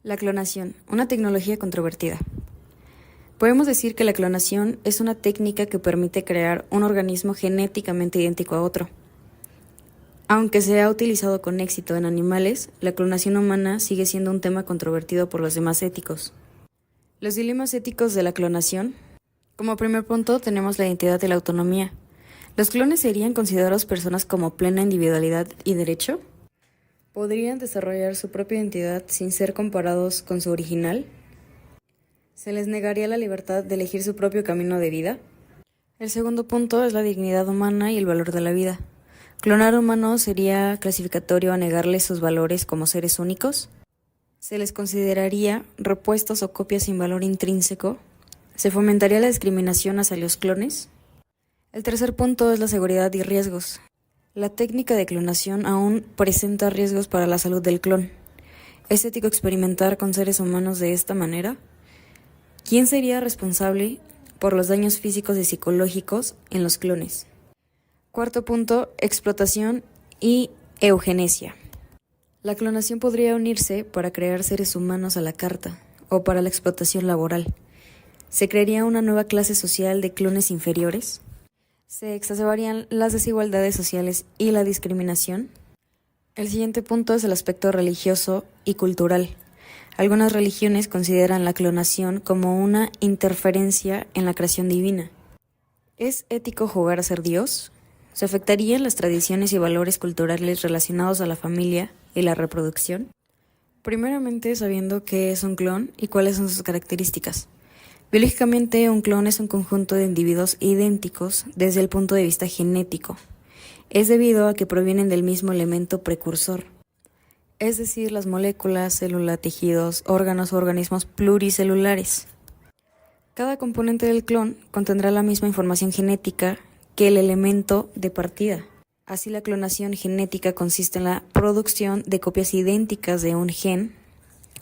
La clonación, una tecnología controvertida. Podemos decir que la clonación es una técnica que permite crear un organismo genéticamente idéntico a otro. Aunque se ha utilizado con éxito en animales, la clonación humana sigue siendo un tema controvertido por los demás éticos. Los dilemas éticos de la clonación. Como primer punto tenemos la identidad y la autonomía. ¿Los clones serían considerados personas como plena individualidad y derecho? ¿Podrían desarrollar su propia identidad sin ser comparados con su original? ¿Se les negaría la libertad de elegir su propio camino de vida? El segundo punto es la dignidad humana y el valor de la vida. ¿Clonar humanos sería clasificatorio a negarles sus valores como seres únicos? ¿Se les consideraría repuestos o copias sin valor intrínseco? ¿Se fomentaría la discriminación hacia los clones? El tercer punto es la seguridad y riesgos. La técnica de clonación aún presenta riesgos para la salud del clon. ¿Es ético experimentar con seres humanos de esta manera? ¿Quién sería responsable por los daños físicos y psicológicos en los clones? Cuarto punto, explotación y eugenesia. La clonación podría unirse para crear seres humanos a la carta o para la explotación laboral. ¿Se crearía una nueva clase social de clones inferiores? ¿Se exacerbarían las desigualdades sociales y la discriminación? El siguiente punto es el aspecto religioso y cultural. Algunas religiones consideran la clonación como una interferencia en la creación divina. ¿Es ético jugar a ser Dios? ¿Se afectarían las tradiciones y valores culturales relacionados a la familia y la reproducción? Primeramente, sabiendo qué es un clon y cuáles son sus características. Biológicamente, un clon es un conjunto de individuos idénticos desde el punto de vista genético. Es debido a que provienen del mismo elemento precursor, es decir, las moléculas, células, tejidos, órganos o organismos pluricelulares. Cada componente del clon contendrá la misma información genética que el elemento de partida. Así, la clonación genética consiste en la producción de copias idénticas de un gen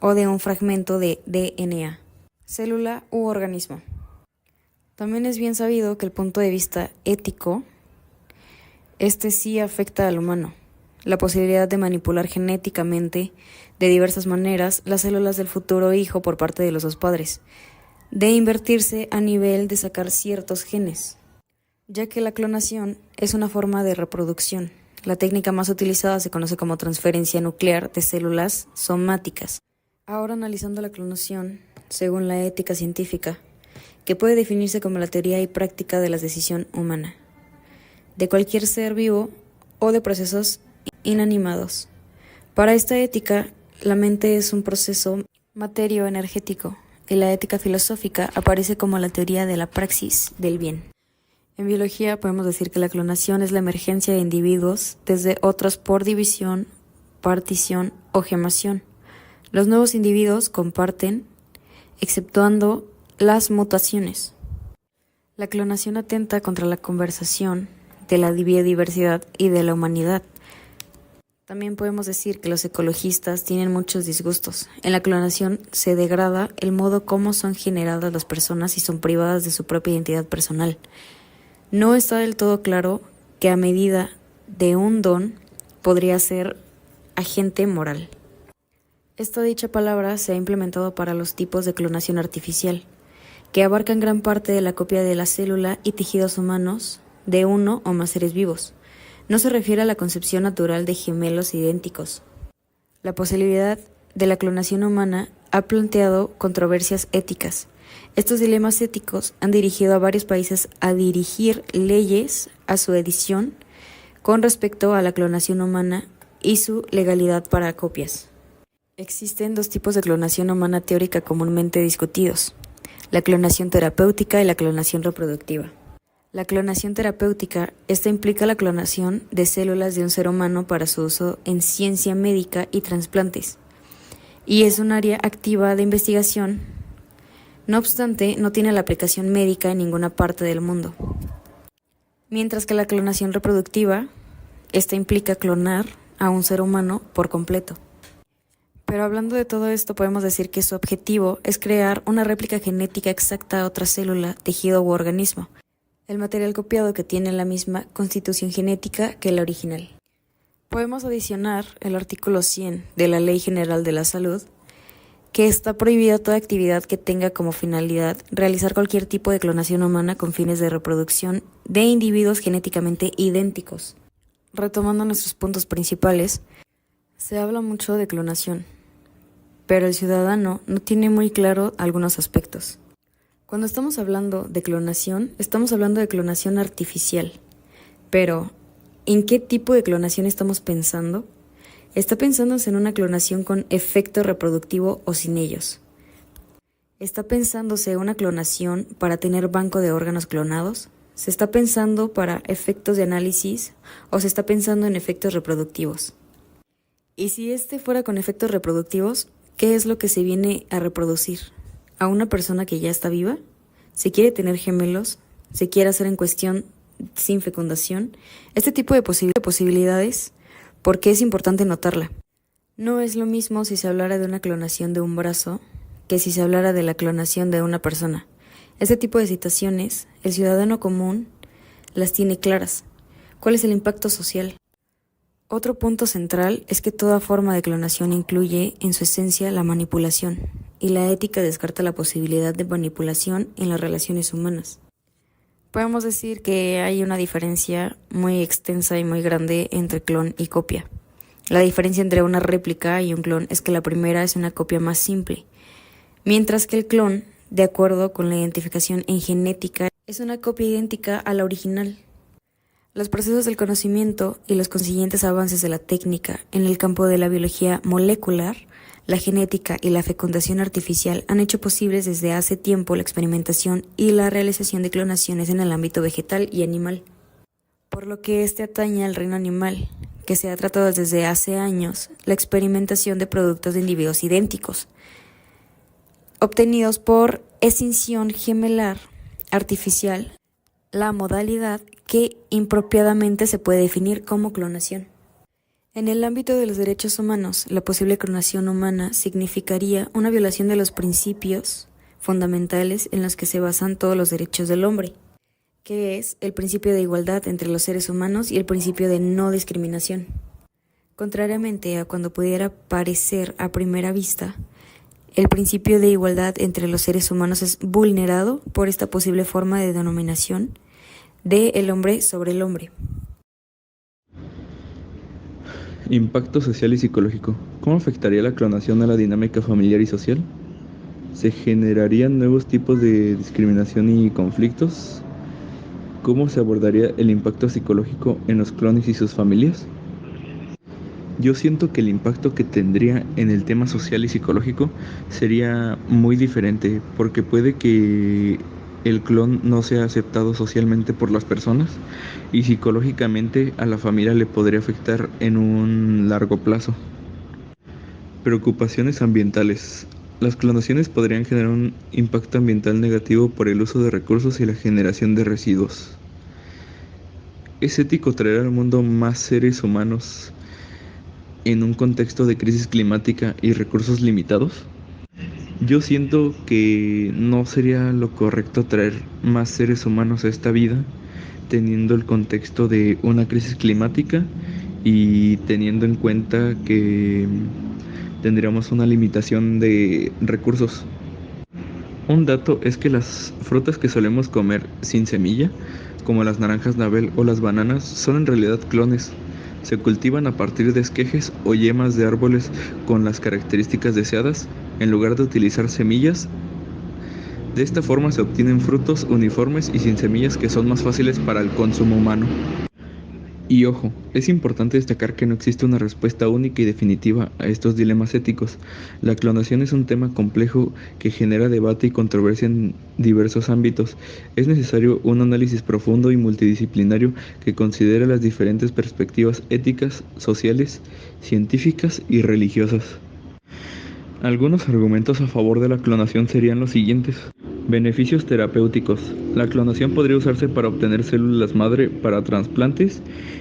o de un fragmento de DNA, célula u organismo. También es bien sabido que el punto de vista ético, sí afecta al humano. La posibilidad de manipular genéticamente, de diversas maneras, las células del futuro hijo por parte de los dos padres, de invertirse a nivel de sacar ciertos genes, ya que la clonación es una forma de reproducción. La técnica más utilizada se conoce como transferencia nuclear de células somáticas. Ahora, analizando la clonación, según la ética científica, que puede definirse como la teoría y práctica de la decisión humana, de cualquier ser vivo o de procesos inanimados. Para esta ética, la mente es un proceso materio-energético y la ética filosófica aparece como la teoría de la praxis del bien. En biología podemos decir que la clonación es la emergencia de individuos desde otros por división, partición o gemación. Los nuevos individuos comparten, exceptuando las mutaciones. La clonación atenta contra la conservación de la biodiversidad y de la humanidad. También podemos decir que los ecologistas tienen muchos disgustos. En la clonación se degrada el modo como son generadas las personas y son privadas de su propia identidad personal. No está del todo claro que a medida de un don podría ser agente moral. Esta dicha palabra se ha implementado para los tipos de clonación artificial, que abarcan gran parte de la copia de la célula y tejidos humanos de uno o más seres vivos. No se refiere a la concepción natural de gemelos idénticos. La posibilidad de la clonación humana ha planteado controversias éticas. Estos dilemas éticos han dirigido a varios países a dirigir leyes a su edición con respecto a la clonación humana y su legalidad para copias. Existen dos tipos de clonación humana teórica comúnmente discutidos: la clonación terapéutica y la clonación reproductiva. La clonación terapéutica, esta implica la clonación de células de un ser humano para su uso en ciencia médica y trasplantes, y es un área activa de investigación. No obstante, no tiene la aplicación médica en ninguna parte del mundo. Mientras que la clonación reproductiva, esta implica clonar a un ser humano por completo. Pero hablando de todo esto, podemos decir que su objetivo es crear una réplica genética exacta a otra célula, tejido u organismo, el material copiado que tiene la misma constitución genética que la original. Podemos adicionar el artículo 100 de la Ley General de la Salud, que está prohibida toda actividad que tenga como finalidad realizar cualquier tipo de clonación humana con fines de reproducción de individuos genéticamente idénticos. Retomando nuestros puntos principales, se habla mucho de clonación, pero el ciudadano no tiene muy claro algunos aspectos. Cuando estamos hablando de clonación, estamos hablando de clonación artificial, pero ¿en qué tipo de clonación estamos pensando? ¿Está pensándose en una clonación con efecto reproductivo o sin ellos? ¿Está pensándose una clonación para tener banco de órganos clonados? ¿Se está pensando para efectos de análisis o se está pensando en efectos reproductivos? Y si este fuera con efectos reproductivos, ¿qué es lo que se viene a reproducir? ¿A una persona que ya está viva? ¿Se quiere tener gemelos? ¿Se quiere hacer en cuestión sin fecundación? Este tipo de posibilidades, ¿por qué es importante notarla? No es lo mismo si se hablara de una clonación de un brazo que si se hablara de la clonación de una persona. Este tipo de situaciones, el ciudadano común las tiene claras. ¿Cuál es el impacto social? Otro punto central es que toda forma de clonación incluye en su esencia la manipulación, y la ética descarta la posibilidad de manipulación en las relaciones humanas. Podemos decir que hay una diferencia muy extensa y muy grande entre clon y copia. La diferencia entre una réplica y un clon es que la primera es una copia más simple, mientras que el clon, de acuerdo con la identificación en genética, es una copia idéntica a la original. Los procesos del conocimiento y los consiguientes avances de la técnica en el campo de la biología molecular, la genética y la fecundación artificial han hecho posibles desde hace tiempo la experimentación y la realización de clonaciones en el ámbito vegetal y animal. Por lo que atañe al reino animal, que se ha tratado desde hace años la experimentación de productos de individuos idénticos, obtenidos por escinsión gemelar artificial, la modalidad que impropiadamente se puede definir como clonación. En el ámbito de los derechos humanos, la posible clonación humana significaría una violación de los principios fundamentales en los que se basan todos los derechos del hombre, que es el principio de igualdad entre los seres humanos y el principio de no discriminación. Contrariamente a cuando pudiera parecer a primera vista, el principio de igualdad entre los seres humanos es vulnerado por esta posible forma de denominación de el hombre sobre el hombre. Impacto social y psicológico. ¿Cómo afectaría la clonación a la dinámica familiar y social? ¿Se generarían nuevos tipos de discriminación y conflictos? ¿Cómo se abordaría el impacto psicológico en los clones y sus familias? Yo siento que el impacto que tendría en el tema social y psicológico sería muy diferente, porque puede que el clon no sea aceptado socialmente por las personas y psicológicamente a la familia le podría afectar en un largo plazo. Preocupaciones ambientales. Las clonaciones podrían generar un impacto ambiental negativo por el uso de recursos y la generación de residuos. ¿Es ético traer al mundo más seres humanos en un contexto de crisis climática y recursos limitados? Yo siento que no sería lo correcto traer más seres humanos a esta vida, teniendo el contexto de una crisis climática y teniendo en cuenta que tendríamos una limitación de recursos. Un dato es que las frutas que solemos comer sin semilla, como las naranjas Nabel o las bananas, son en realidad clones. Se cultivan a partir de esquejes o yemas de árboles con las características deseadas, en lugar de utilizar semillas. De esta forma se obtienen frutos uniformes y sin semillas que son más fáciles para el consumo humano. Y ojo, es importante destacar que no existe una respuesta única y definitiva a estos dilemas éticos. La clonación es un tema complejo que genera debate y controversia en diversos ámbitos. Es necesario un análisis profundo y multidisciplinario que considere las diferentes perspectivas éticas, sociales, científicas y religiosas. Algunos argumentos a favor de la clonación serían los siguientes. Beneficios terapéuticos. La clonación podría usarse para obtener células madre para trasplantes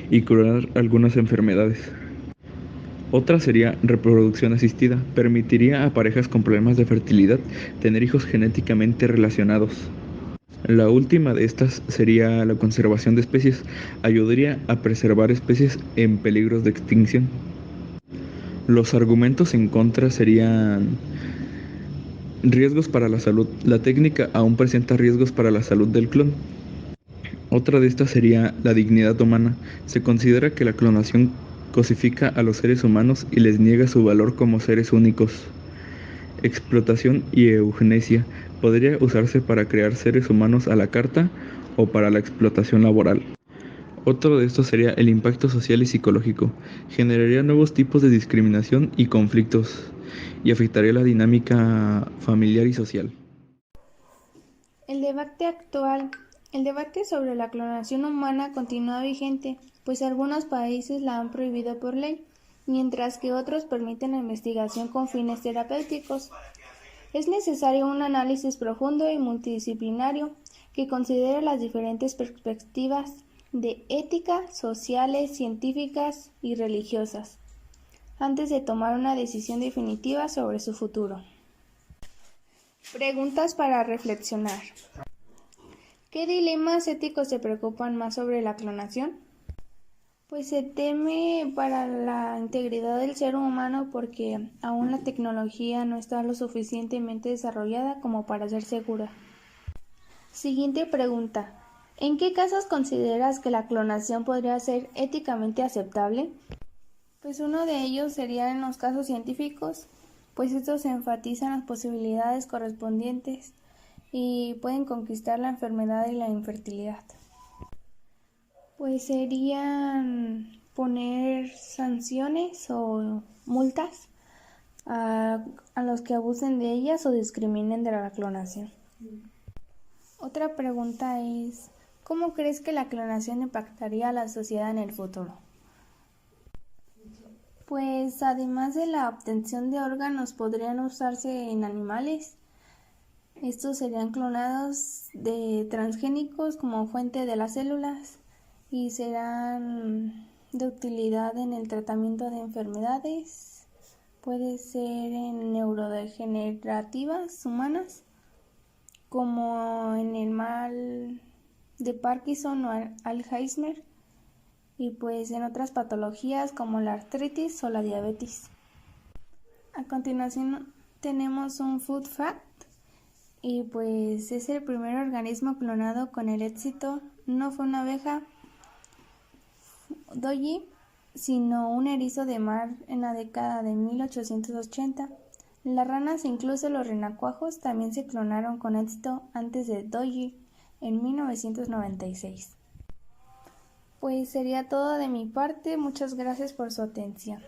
y curar algunas enfermedades. Otra sería reproducción asistida. Permitiría a parejas con problemas de fertilidad tener hijos genéticamente relacionados. La última de estas sería la conservación de especies. Ayudaría a preservar especies en peligros de extinción. Los argumentos en contra serían Riesgos para la salud. La técnica aún presenta riesgos para la salud del clon. Otra de estas sería la dignidad humana. Se considera que la clonación cosifica a los seres humanos y les niega su valor como seres únicos. Explotación y eugenesia. Podría usarse para crear seres humanos a la carta o para la explotación laboral. Otro de estos sería el impacto social y psicológico. Generaría nuevos tipos de discriminación y conflictos y afectaría la dinámica familiar y social. El debate actual. El debate sobre la clonación humana continúa vigente, pues algunos países la han prohibido por ley, mientras que otros permiten la investigación con fines terapéuticos. Es necesario un análisis profundo y multidisciplinario que considere las diferentes perspectivas de ética, sociales, científicas y religiosas, antes de tomar una decisión definitiva sobre su futuro. Preguntas para reflexionar. ¿Qué dilemas éticos te preocupan más sobre la clonación? Pues se teme para la integridad del ser humano porque aún la tecnología no está lo suficientemente desarrollada como para ser segura. Siguiente pregunta. ¿En qué casos consideras que la clonación podría ser éticamente aceptable? Pues uno de ellos sería en los casos científicos, pues estos enfatizan las posibilidades correspondientes y pueden conquistar la enfermedad y la infertilidad. Pues serían poner sanciones o multas a los que abusen de ellas o discriminen de la clonación. Otra pregunta es, ¿cómo crees que la clonación impactaría a la sociedad en el futuro? Pues además de la obtención de órganos podrían usarse en animales. Estos serían clonados de transgénicos como fuente de las células y serán de utilidad en el tratamiento de enfermedades, puede ser en neurodegenerativas humanas, como en el mal de Parkinson o Alzheimer, y pues en otras patologías como la artritis o la diabetes. A continuación tenemos un food fact. Y pues es el primer organismo clonado con el éxito. No fue una abeja Dolly, sino un erizo de mar en la década de 1880. Las ranas e incluso los renacuajos también se clonaron con éxito antes de Dolly en 1996. Pues sería todo de mi parte. Muchas gracias por su atención.